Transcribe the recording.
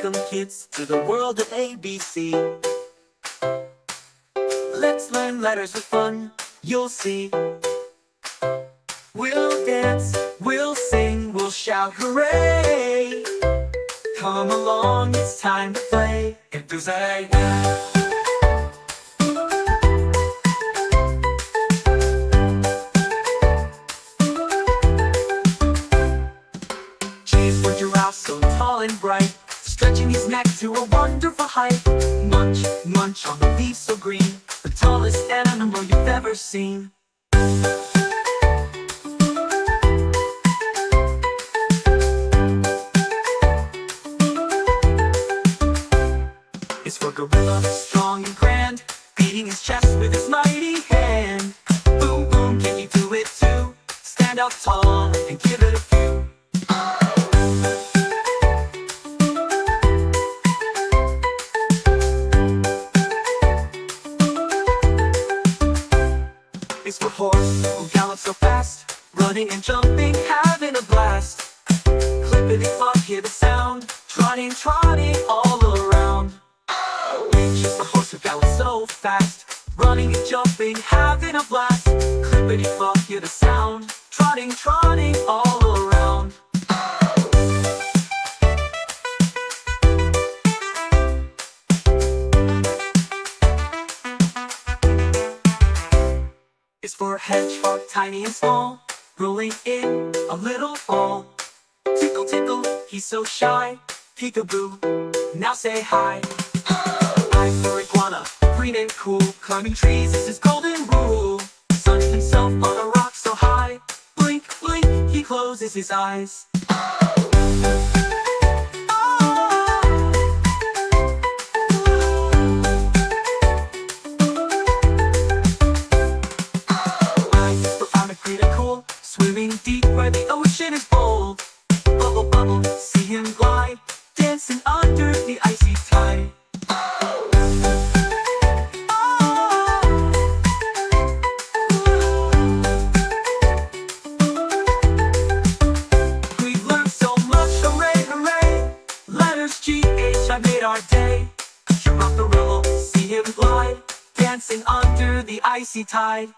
Welcome kids to the world of ABC. Let's learn letters with fun, you'll see. We'll dance, we'll sing, we'll shout hooray. Come along, it's time to play. Enthusiasm. G's for giraffe, so tall and bright, stretching his neck to a wonderful height. Munch, munch on the leaves so green, the tallest animal you've ever seen. It's for gorilla, strong and grand, beating his chest with his mighty hand. Boom, boom, can you do it too? Stand up tall and give it a few. It's for horse, who gallops so fast, running and jumping, having a blast. Clippity-clop, hear the sound, trotting, trotting all around. H is for horse, who gallops so fast, running and jumping, having a blast. Clippity-clop, hear the sound, trotting, trotting all around. It's for hedgehog, tiny and small, rolling in a little ball. Tickle, tickle, he's so shy. Peekaboo, now say hi. I for iguana, green and cool, climbing trees is his golden rule. Sunning himself on a rock so high, blink, blink, he closes his eyes. Swimming deep where the ocean is bold. Bubble, bubble, see him glide, dancing under the icy tide. We've learned so much, hooray, hooray. Letters G-H, I made our day. Giraffe, see him glide, dancing under the icy tide.